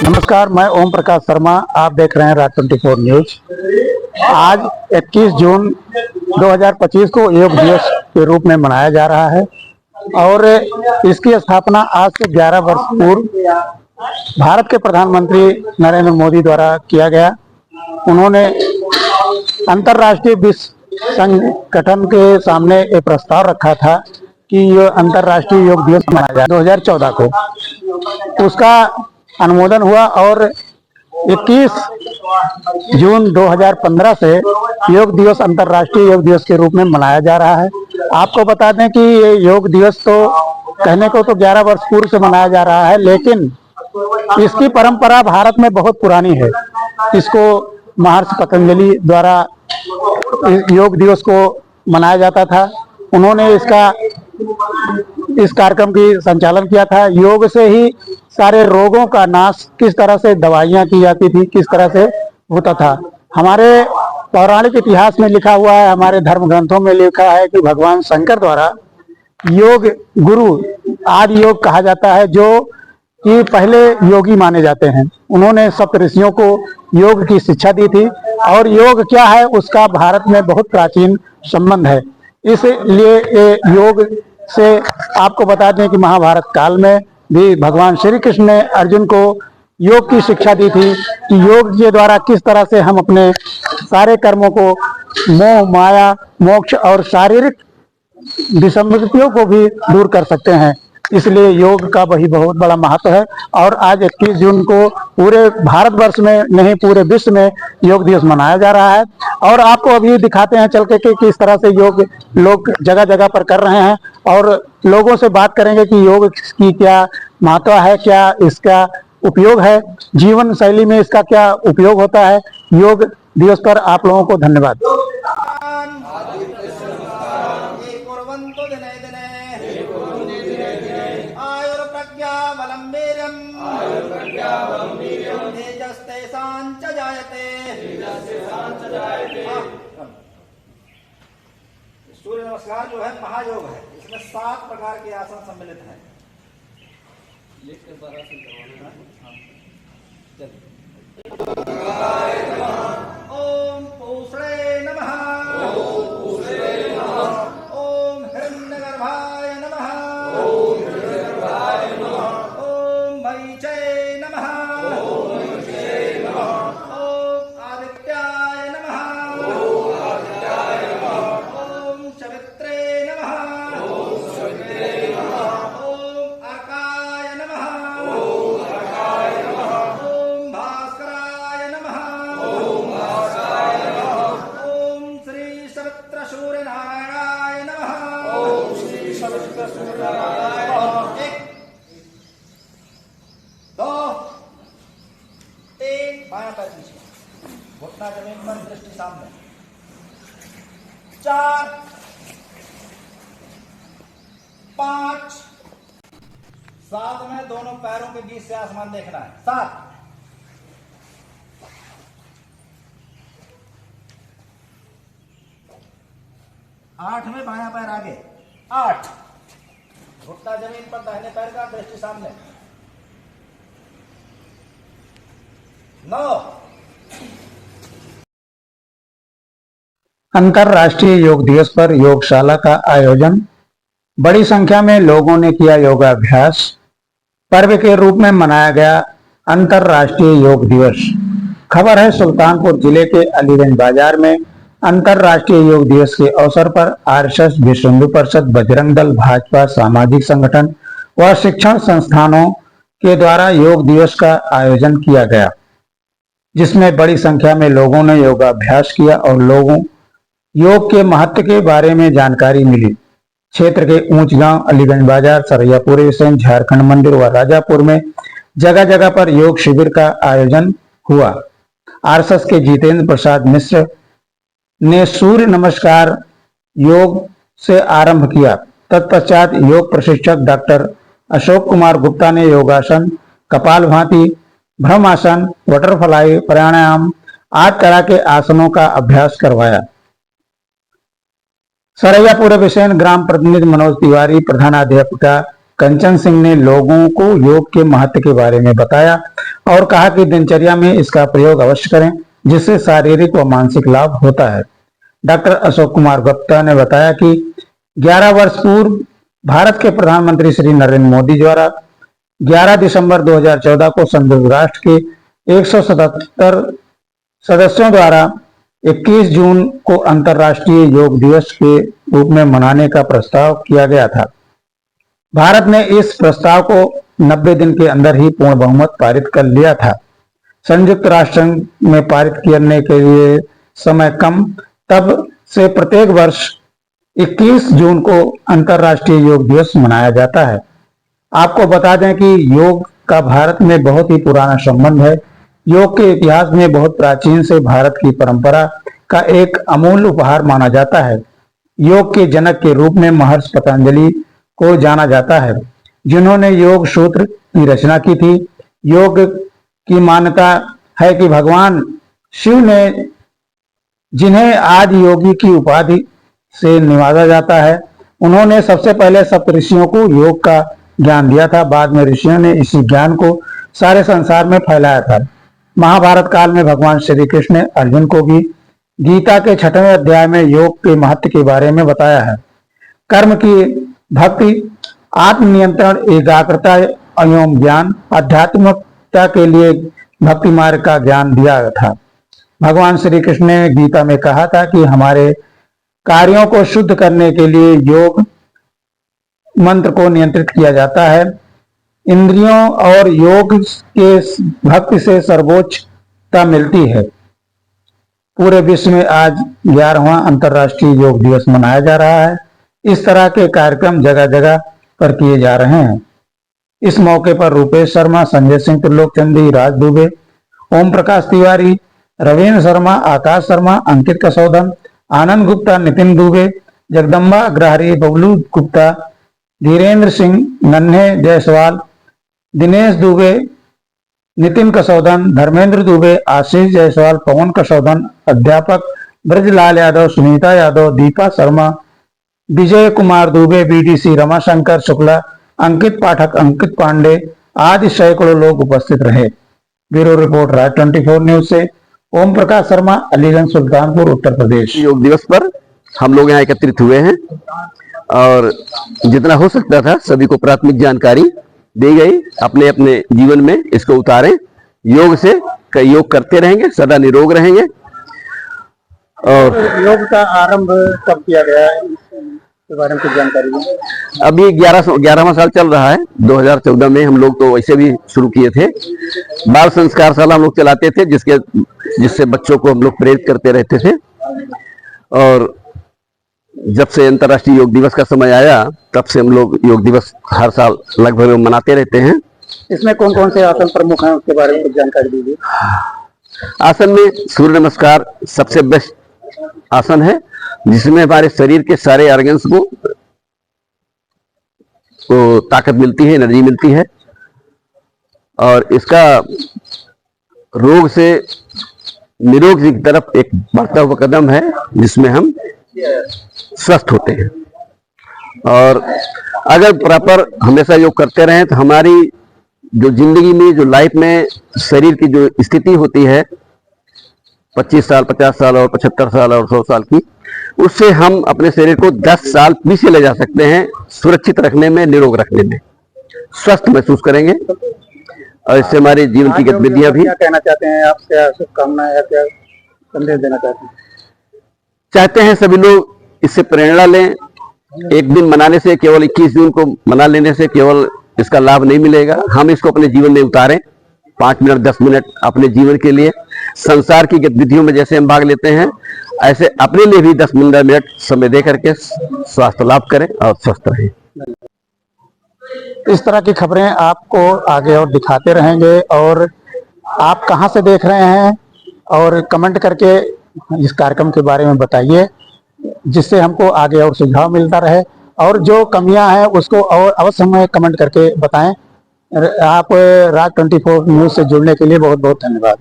नमस्कार, मैं ओम प्रकाश शर्मा। आप देख रहे हैं राज 24 न्यूज। आज 21 जून 2025 को योग दिवस के रूप में मनाया जा रहा है और इसकी स्थापना आज से 11 वर्ष पूर्व भारत के प्रधानमंत्री नरेंद्र मोदी द्वारा किया गया। उन्होंने अंतर्राष्ट्रीय विश्व संगठन के सामने एक प्रस्ताव रखा था कि यह अंतर्राष्ट्रीय योग दिवस मनाया जाए 2014 को। उसका अनुमोदन हुआ और 21 जून 2015 से योग दिवस अंतर्राष्ट्रीय योग दिवस के रूप में मनाया जा रहा है। आपको बता दें कि ये योग दिवस तो कहने को तो 11 वर्ष पूर्व से मनाया जा रहा है, लेकिन इसकी परंपरा भारत में बहुत पुरानी है। इसको महर्षि पतंजलि द्वारा योग दिवस को मनाया जाता था। उन्होंने इस कार्यक्रम की संचालन किया था। योग से ही सारे रोगों का नाश, किस तरह से दवाइयां की जाती थी, किस तरह से होता था। हमारे पौराणिक इतिहास में लिखा हुआ है, हमारे धर्म ग्रंथों में लिखा है कि भगवान शंकर द्वारा योग गुरु आदि योग कहा जाता है, जो कि पहले योगी माने जाते हैं। उन्होंने सप्त ऋषियों को योग की शिक्षा दी थी और योग क्या है उसका भारत में बहुत प्राचीन संबंध है। इसलिए योग से आपको बता दें कि महाभारत काल में भी भगवान श्री कृष्ण ने अर्जुन को योग की शिक्षा दी थी कि योग के द्वारा किस तरह से हम अपने सारे कर्मों को, मोह माया मोक्ष और शारीरिक विसंगतियों को भी दूर कर सकते हैं। इसलिए योग का वही बहुत बड़ा महत्व है और आज 21 जून को पूरे भारतवर्ष में नहीं पूरे विश्व में योग दिवस मनाया जा रहा है। और आपको अभी दिखाते हैं चल के कि किस तरह से योग लोग जगह जगह पर कर रहे हैं और लोगों से बात करेंगे कि योग की क्या महत्व है, क्या इसका उपयोग है, जीवन शैली में इसका क्या उपयोग होता है। योग दिवस पर आप लोगों को धन्यवाद। सूर्य नमस्कार जो है महायोग है। इसमें 7 प्रकार के आसन सम्मिलित हैं। ओम पूषणे नमः, ओम हिरण्यगर्भाय नमः, ओम मरीचये नमः, ओम आदित्याय नमः, ओम सवित्रे नमः, ओम अर्काय नमः, ओम भास्कराय नमः, ओम श्री सवित्र सूर्य नारायणाय नमः, ओम श्री सवित्र सूर्य नारायण। 1 2 3 बायां पैर पीछे, घुटना जमीन पर, दृष्टि सामने। 4 5 7 में दोनों पैरों के बीच से आसमान देखना है। 7 8 में बायां पैर आगे। 8 घुटना जमीन पर, दाहिने पैर का, दृष्टि सामने। 9 अंतर्राष्ट्रीय योग दिवस पर योगशाला का आयोजन। बड़ी संख्या में लोगों ने किया योगाभ्यास। पर्व के रूप में मनाया गया अंतर्राष्ट्रीय योग दिवस। खबर है सुल्तानपुर जिले के अलीगंज बाजार में अंतर्राष्ट्रीय योग दिवस के अवसर पर आरएसएस, विश्व हिंदू परिषद, बजरंग दल, भाजपा, सामाजिक संगठन व शिक्षण संस्थानों के द्वारा योग दिवस का आयोजन किया गया, जिसमें बड़ी संख्या में लोगों ने योगाभ्यास किया और लोगों योग के महत्व के बारे में जानकारी मिली। क्षेत्र के ऊंच गांव, अलीगंज बाजार, सरैयापुर हुसैन, झारखंड मंदिर व राजापुर में जगह जगह पर योग शिविर का आयोजन हुआ। आरएसएस के जितेंद्र प्रसाद मिश्र ने सूर्य नमस्कार योग से आरंभ किया। तत्पश्चात योग प्रशिक्षक डॉक्टर अशोक कुमार गुप्ता ने योगासन, कपालभाति, भ्रमासन, बटरफ्लाई, प्राणायाम आदि तरह के आसनों का अभ्यास करवाया। सरैयापुर विषयन ग्राम प्रतिनिधि मनोज तिवारी, प्रधानाध्यापिका कंचन सिंह ने लोगों को योग के महत्व के बारे में बताया और कहा कि दिनचर्या में इसका प्रयोग अवश्य करें, जिससे शारीरिक व मानसिक लाभ होता है। डॉक्टर अशोक कुमार गुप्ता ने बताया कि 11 वर्ष पूर्व भारत के प्रधानमंत्री श्री नरेंद्र मोदी द्वारा 11 दिसंबर 2014 को संयुक्त राष्ट्र के 177 सदस्यों द्वारा 21 जून को अंतर्राष्ट्रीय योग दिवस के रूप में मनाने का प्रस्ताव किया गया था। भारत ने इस प्रस्ताव को 90 दिन के अंदर ही पूर्ण बहुमत पारित कर लिया था। संयुक्त राष्ट्र में पारित करने के लिए समय कम, तब से प्रत्येक वर्ष 21 जून को अंतर्राष्ट्रीय योग दिवस मनाया जाता है। आपको बता दें कि योग का भारत में बहुत ही पुराना संबंध है। योग के इतिहास में बहुत प्राचीन से भारत की परंपरा का एक अमूल्य उपहार माना जाता है। योग के जनक के रूप में महर्षि पतंजलि को जाना जाता है, जिन्होंने योग सूत्र की रचना की थी। योग की मान्यता है कि भगवान शिव ने, जिन्हें आज योगी की उपाधि से निवाजा जाता है, उन्होंने सबसे पहले सप्तऋषियों को योग का ज्ञान दिया था। बाद में ऋषियों ने इसी ज्ञान को सारे संसार में फैलाया था। महाभारत काल में भगवान श्री कृष्ण ने अर्जुन को भी गीता के 6वें अध्याय में योग के महत्व के बारे में बताया है। कर्म की भक्ति, आत्मनियंत्रण, एकाग्रता एवं ज्ञान, आध्यात्मिकता के लिए भक्ति मार्ग का ज्ञान दिया था। भगवान श्री कृष्ण ने गीता में कहा था कि हमारे कार्यों को शुद्ध करने के लिए योग मंत्र को नियंत्रित किया जाता है। इंद्रियों और योग के भक्ति से सर्वोच्चता मिलती है। पूरे विश्व में आज 11वां अंतर्राष्ट्रीय योग दिवस मनाया जा रहा है। इस तरह के कार्यक्रम जगह जगह पर किए जा रहे हैं। इस मौके पर रूपेश शर्मा, संजय सिंह त्रिलोकचंदी, राज दुबे, ओम प्रकाश तिवारी, रविन्द्र शर्मा, आकाश शर्मा, अंकित कसौदन, आनंद गुप्ता, नितिन दुबे, जगदम्बा अग्रहारी, बबलू गुप्ता, धीरेन्द्र सिंह, नन्हे जायसवाल, दिनेश दुबे, नितिन कसौदन, धर्मेंद्र दुबे, आशीष जायसवाल, पवन कसौदन, अध्यापक ब्रजलाल यादव, सुनीता यादव, दीपा शर्मा, विजय कुमार दुबे, बीडीसी रमाशंकर शुक्ला, अंकित पाठक, अंकित पांडे आदि सैकड़ों लोग उपस्थित रहे। ब्यूरो रिपोर्ट राज 24 न्यूज से ओम प्रकाश शर्मा, अलीगंज, सुल्तानपुर, उत्तर प्रदेश। योग दिवस पर हम लोग यहाँ एकत्रित हुए हैं और जितना हो सकता था सभी को प्राथमिक जानकारी दी गई। अपने अपने जीवन में इसको उतारें। योग से कई योग करते रहेंगे, सदा निरोग रहेंगे। और योग का आरंभ कब किया गया है, इसके बारे में कुछ जानकारी दें। अभी 11वां साल चल रहा है। 2014 में हम लोग तो वैसे भी शुरू किए थे। बाल संस्कार शाला हम लोग चलाते थे, जिससे बच्चों को हम लोग प्रेरित करते रहते थे। और जब से अंतर्राष्ट्रीय योग दिवस का समय आया, तब से हम लोग योग दिवस हर साल लगभग मनाते रहते हैं। इसमें कौन कौन से आसन प्रमुख हैं, उसके बारे में कुछ जानकारी दीजिए। आसन में सूर्य नमस्कार सबसे बेस्ट आसन है, जिसमें हमारे शरीर के सारे ऑर्गन्स को ताकत मिलती है, एनर्जी मिलती है। और इसका रोग से निरोग की तरफ एक बढ़ता हुआ कदम है, जिसमें हम स्वस्थ होते हैं। और अगर प्रॉपर हमेशा योग करते रहें तो हमारी जो जिंदगी में, जो लाइफ में शरीर की जो स्थिति होती है 25 साल, 50 साल और 75 साल और 100 साल की, उससे हम अपने शरीर को 10 साल पीछे ले जा सकते हैं। सुरक्षित रखने में, निरोग रखने में, स्वस्थ महसूस करेंगे। और इससे हमारे जीवन की गतिविधियां भी। क्या कहना चाहते हैं आप, क्या शुभकामनाएं या क्या संदेश देना चाहते हैं सभी लोग इससे प्रेरणा लें। एक दिन मनाने से, केवल 21 जून को मना लेने से केवल इसका लाभ नहीं मिलेगा। हम इसको अपने जीवन में उतारें। 5 मिनट 10 मिनट अपने जीवन के लिए, संसार की गतिविधियों में जैसे हम भाग लेते हैं, ऐसे अपने लिए भी 10 मिनट समय दे करके स्वास्थ्य लाभ करें और स्वस्थ रहें। इस तरह की खबरें आपको आगे और दिखाते रहेंगे। और आप कहां से देख रहे हैं, और कमेंट करके इस कार्यक्रम के बारे में बताइए, जिससे हमको आगे और सुझाव मिलता रहे। और जो कमियां हैं उसको और अवश्य हमें कमेंट करके बताएं। आप राज 24 न्यूज से जुड़ने के लिए बहुत बहुत धन्यवाद।